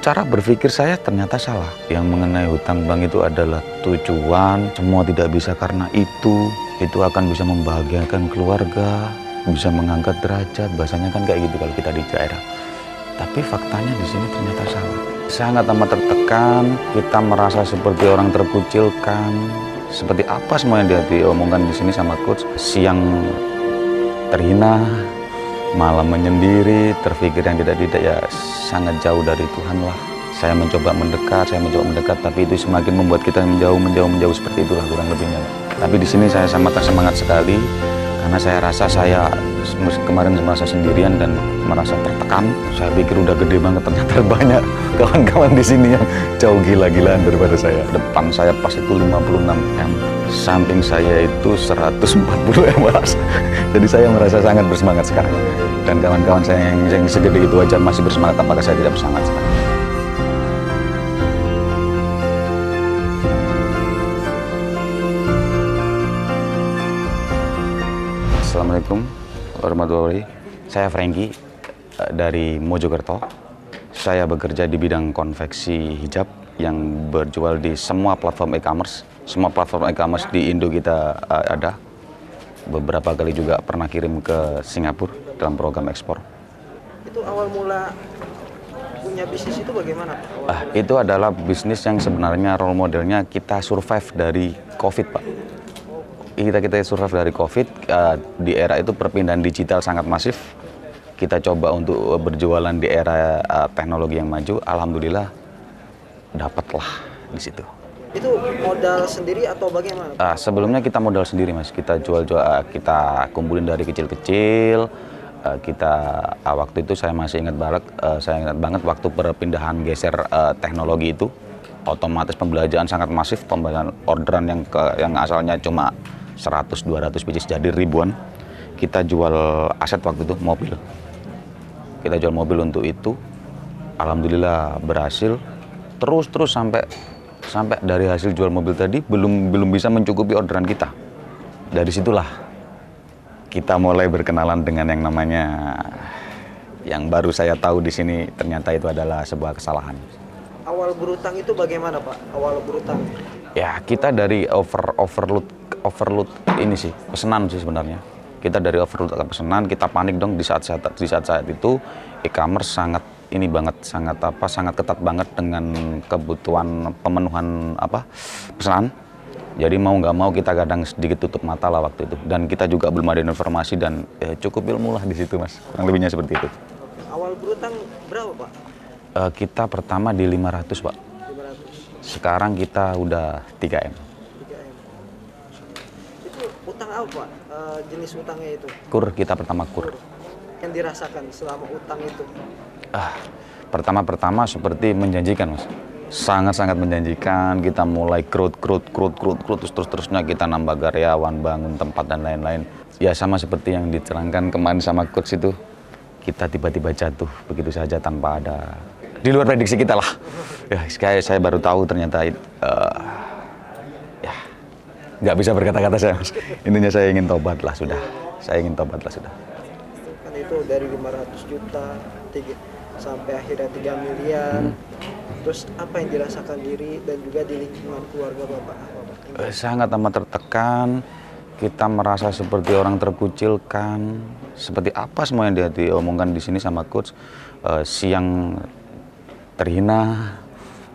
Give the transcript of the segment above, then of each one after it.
cara berpikir saya ternyata salah. Yang mengenai hutang bank itu adalah tujuan, semua tidak bisa karena itu akan bisa membahagiakan keluarga, bisa mengangkat derajat, bahasanya kan kayak gitu kalau kita di daerah. Tapi faktanya di sini ternyata salah. Sangat amat tertekan, kita merasa seperti orang terkucilkan. Seperti apa semua yang diomongkan di sini sama coach, siang terhina, malam menyendiri, terpikir yang tidak ya sangat jauh dari Tuhan lah. Saya mencoba mendekat, tapi itu semakin membuat kita menjauh seperti itulah kurang lebihnya. Tapi di sini saya sangat semangat sekali karena saya rasa saya kemarin merasa sendirian dan merasa tertekan. Saya pikir udah gede banget, ternyata banyak kawan-kawan di sini yang jauh gila-gilaan daripada saya. Depan saya pas itu 56 M, samping saya itu 140 M. Jadi saya merasa sangat bersemangat sekarang. Dan kawan-kawan saya yang segede itu aja masih bersemangat, apakah saya tidak bersemangat sekarang? Assalamualaikum warahmatullahi wabarakatuh. Saya Franky dari Mojokerto. Saya bekerja di bidang konveksi hijab yang berjual di semua platform e-commerce. Semua platform e-commerce di Indo kita ada. Beberapa kali juga pernah kirim ke Singapura dalam program ekspor. Itu awal mula punya bisnis itu bagaimana? Itu adalah bisnis yang sebenarnya role modelnya kita survive dari COVID, Pak. Kita survive dari COVID, di era itu perpindahan digital sangat masif. Kita coba untuk berjualan di era teknologi yang maju, alhamdulillah dapatlah di situ. Itu modal sendiri atau bagaimana? Sebelumnya kita modal sendiri, Mas. Kita jual-jual, kita kumpulin dari kecil-kecil. Waktu itu saya masih ingat banget waktu perpindahan geser teknologi itu, otomatis pembelanjaan sangat masif, pembelanjaan orderan yang asalnya cuma 100-200 pieces jadi ribuan. Kita jual aset waktu itu, mobil. Kita jual mobil untuk itu. Alhamdulillah berhasil. Terus sampai dari hasil jual mobil tadi belum bisa mencukupi orderan kita. Dari situlah kita mulai berkenalan dengan yang namanya, yang baru saya tahu di sini ternyata itu adalah sebuah kesalahan. Awal berutang itu bagaimana, Pak? Awal berutang? Ya, kita dari overload ini sih, pesanan sih sebenarnya. Kita dari overload pesanan, kita panik dong di saat itu e-commerce sangat ketat banget dengan kebutuhan pemenuhan pesanan. Jadi mau nggak mau kita kadang sedikit tutup mata lah waktu itu. Dan kita juga belum ada informasi dan cukup ilmu lah di situ, Mas. Kurang lebihnya seperti itu. Awal berutang berapa, Pak? Kita pertama di 500, Pak. 500. Sekarang kita udah 3M. 3M. Itu utang apa, Pak? Jenis utangnya itu? Kita pertama kur. Yang dirasakan selama utang itu? Pertama seperti menjanjikan, Mas. Sangat menjanjikan. Kita mulai growth terusnya kita nambah karyawan, bangun tempat dan lain-lain. Ya sama seperti yang diterangkan kemarin sama coach itu, kita tiba-tiba jatuh begitu saja tanpa ada, di luar prediksi kita lah. Ya, saya baru tahu ternyata nggak bisa berkata-kata saya, Mas. Intinya saya ingin tobat lah sudah. Kan itu dari 500 juta sampai akhirnya 3 miliar. Terus apa yang dirasakan diri dan juga di lingkungan keluarga Bapak? Sangat amat tertekan, kita merasa seperti orang terkucilkan. Seperti apa semua yang diomongkan di sini sama coach, siang terhina,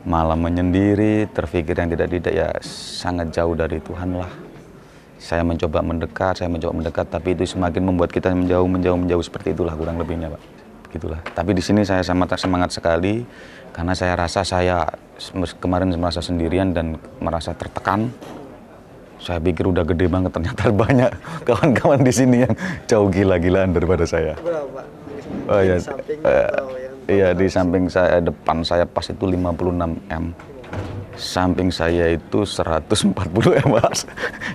malam menyendiri, terpikir yang tidak ya sangat jauh dari Tuhan lah. Saya mencoba mendekat, tapi itu semakin membuat kita menjauh seperti itulah kurang lebihnya, Pak. Begitulah. Tapi di sini saya sangat semangat sekali karena saya rasa saya kemarin merasa sendirian dan merasa tertekan. Saya pikir udah gede banget, ternyata banyak kawan-kawan di sini yang jauh gila-gilaan daripada saya. Berapa? Di samping atau yang di samping saya, depan saya pas itu 56 M. Samping saya itu 140 M.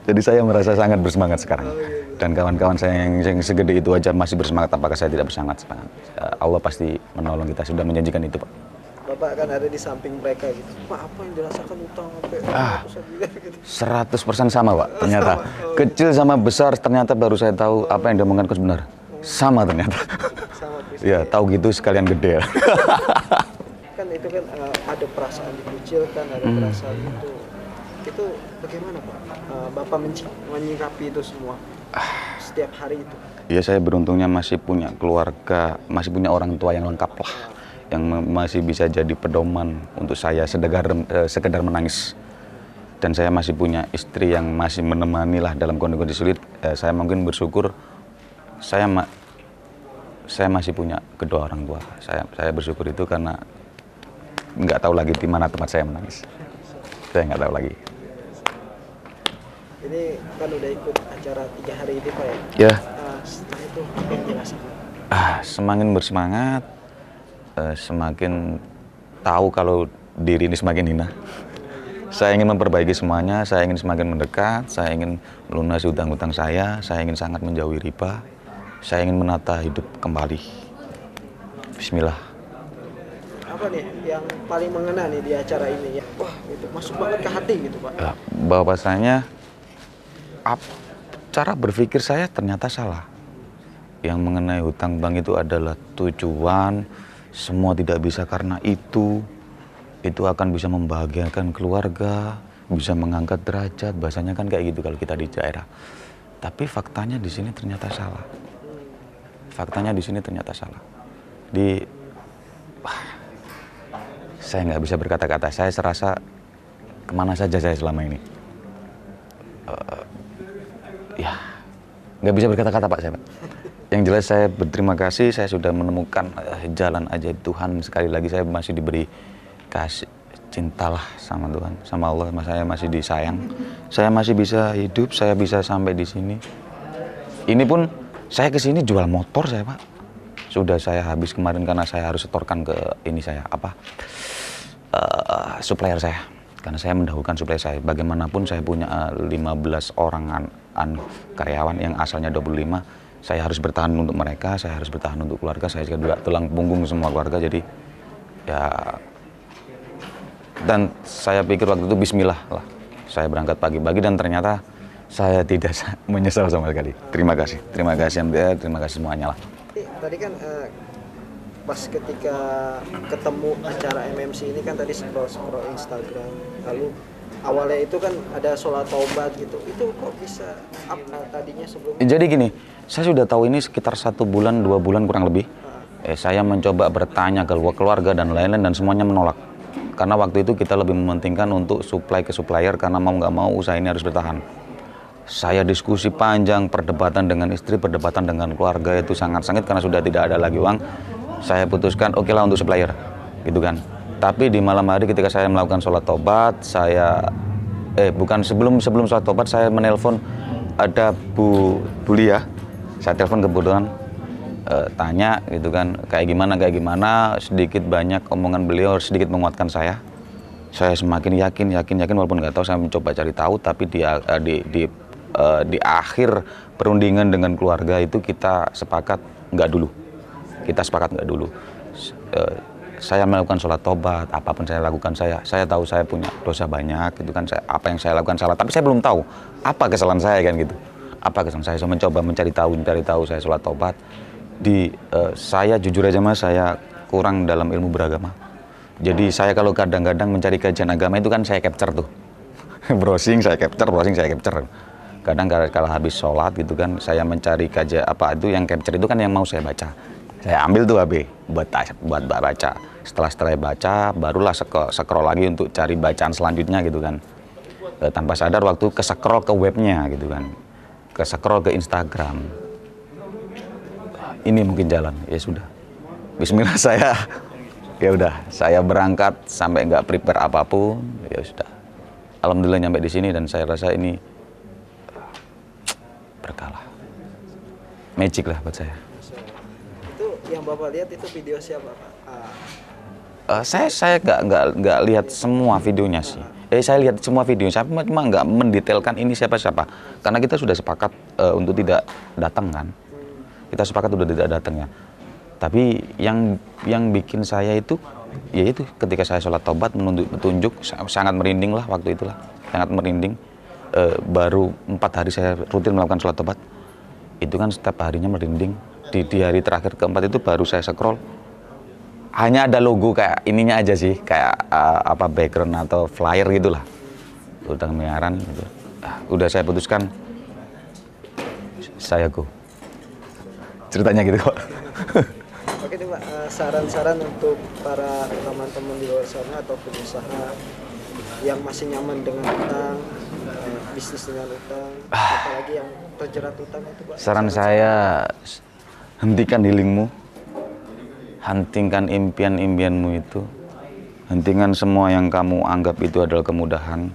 Jadi saya merasa sangat bersemangat sekarang. Dan kawan-kawan saya yang segede itu aja masih bersemangat, apakah saya tidak bersemangat semangat? Allah pasti menolong kita, sudah menjanjikan itu, Pak. Bapak kan ada di samping mereka gitu. Pak, apa yang dirasakan utang sampai 100% sama, Pak. Ternyata kecil sama besar ternyata baru saya tahu apa yang diomongkan coach benar. Sama ternyata. Sama Ya, tahu gitu sekalian gede ya. Kan itu itu kan ada perasaan dikucilkan, ada perasaan itu bagaimana Pak? Bapak menyikapi itu semua setiap hari itu? Ya saya beruntungnya masih punya keluarga, masih punya orang tua yang lengkap lah, yang masih bisa jadi pedoman untuk saya sekedar menangis. Dan saya masih punya istri yang masih menemani lah dalam kondisi sulit. Saya mungkin bersyukur saya masih punya kedua orang tua. Saya bersyukur itu karena nggak tahu lagi di mana tempat saya menangis. Saya nggak tahu lagi. Ini kan udah ikut acara 3 hari ini Pak ya? Ya. Setelah itu apa yang dirasakan? Semakin bersemangat, semakin tahu kalau diri ini semakin hina. Saya ingin memperbaiki semuanya, saya ingin semakin mendekat, saya ingin melunasi hutang-hutang saya ingin sangat menjauhi riba, saya ingin menata hidup kembali. Bismillah. Apa nih yang paling mengena nih di acara ini ya? Wah, itu masuk banget ke hati gitu Pak. Bahwasanya cara berpikir saya ternyata salah. Yang mengenai hutang bank itu adalah tujuan, semua tidak bisa karena itu akan bisa membahagiakan keluarga, bisa mengangkat derajat, bahasanya kan kayak gitu kalau kita di daerah. Tapi faktanya di sini ternyata salah. Faktanya di sini ternyata salah. Saya nggak bisa berkata-kata, saya serasa kemana saja saya selama ini. Nggak bisa berkata-kata Pak saya Pak. Yang jelas saya berterima kasih, saya sudah menemukan jalan ajaib Tuhan. Sekali lagi saya masih diberi kasih cintalah sama Tuhan, sama Allah. Saya masih disayang, saya masih bisa hidup, saya bisa sampai di sini. Ini pun saya kesini jual motor saya Pak. Sudah saya habis kemarin karena saya harus setorkan ke ini saya supplier saya. Karena saya mendahulukan supplier saya. Bagaimanapun saya punya 15 orang karyawan yang asalnya 25. Saya harus bertahan untuk mereka, saya harus bertahan untuk keluarga. Saya juga tulang punggung semua keluarga. Jadi ya, dan saya pikir waktu itu bismillah lah. Saya berangkat pagi-pagi dan ternyata saya tidak menyesal sama sekali. Terima kasih MDR, terima kasih semuanya lah. Tadi kan pas ketika ketemu acara MMC ini kan tadi scroll Instagram, lalu awalnya itu kan ada sholat taubat gitu, itu kok bisa apa tadinya sebelum? Jadi gini, saya sudah tahu ini sekitar 1 bulan 2 bulan kurang lebih. Saya mencoba bertanya ke keluarga dan lain-lain dan semuanya menolak. Karena waktu itu kita lebih mementingkan untuk supply ke supplier karena mau nggak mau usaha ini harus bertahan. Saya diskusi panjang, perdebatan dengan istri, perdebatan dengan keluarga itu sangat sengit karena sudah tidak ada lagi uang. Saya putuskan oke lah untuk supplier, gitu kan. Tapi di malam hari ketika saya melakukan sholat tobat, sebelum sholat tobat saya menelpon ada Bu Lia. Saya telepon kebetulan tanya gitu kan, kayak gimana, sedikit banyak omongan beliau sedikit menguatkan saya. Saya semakin yakin walaupun nggak tahu, saya mencoba cari tahu, tapi di akhir perundingan dengan keluarga itu kita sepakat nggak dulu. Saya melakukan sholat tobat, apapun saya lakukan, saya tahu saya punya dosa banyak gitu kan, apa yang saya lakukan salah, tapi saya belum tahu apa kesalahan saya kan gitu. Apa kesalahan saya mencoba mencari tahu, saya sholat tobat. Saya jujur aja Mas, saya kurang dalam ilmu beragama. Jadi saya kalau kadang-kadang mencari kajian agama itu kan saya capture tuh. browsing saya capture. Kadang kalau habis sholat gitu kan, saya mencari kajian apa itu yang capture itu kan yang mau saya baca. Saya ambil tuh HP buat baca. Setelah baca, barulah scroll lagi untuk cari bacaan selanjutnya gitu kan. Tanpa sadar waktu ke-scroll ke webnya gitu kan. Ke-scroll ke Instagram. Ini mungkin jalan, ya sudah. Bismillah saya berangkat sampai nggak prepare apapun, ya sudah. Alhamdulillah nyampe di sini dan saya rasa ini berkah, magic lah buat saya. Itu yang Bapak lihat itu video siapa Pak? Saya nggak lihat semua videonya sih. Saya lihat semua video, saya cuma nggak mendetailkan ini siapa karena kita sudah sepakat untuk tidak datang kan. Kita sepakat udah tidak datang ya. Tapi yang bikin saya itu, yaitu ketika saya sholat tobat menunjuk petunjuk, sangat merinding lah waktu itulah, sangat merinding. Baru 4 hari saya rutin melakukan sholat tobat, itu kan setiap harinya merinding. Di hari terakhir keempat itu baru saya scroll, hanya ada logo kayak ininya aja sih, kayak apa background atau flyer gitulah. Utang miliaran gitu. Udah saya putuskan saya go. Ceritanya gitu kok. Oke nih Pak, saran-saran untuk para teman-teman di luar sana atau pengusaha yang masih nyaman dengan utang, bisnis dengan utang, apalagi yang terjerat utang itu Pak. Saran saya, hentikan healingmu, hentikan impian-impianmu itu, hentikan semua yang kamu anggap itu adalah kemudahan.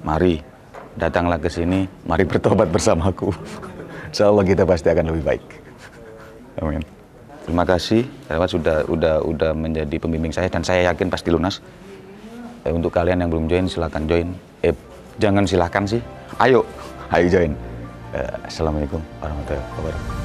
Mari, datanglah ke sini, mari bertobat bersamaku. Insya Allah kita pasti akan lebih baik. Amin. Terima kasih, sudah menjadi pembimbing saya dan saya yakin pasti lunas. Untuk kalian yang belum join, silahkan join. Jangan silahkan sih, ayo join. Assalamualaikum warahmatullahi wabarakatuh.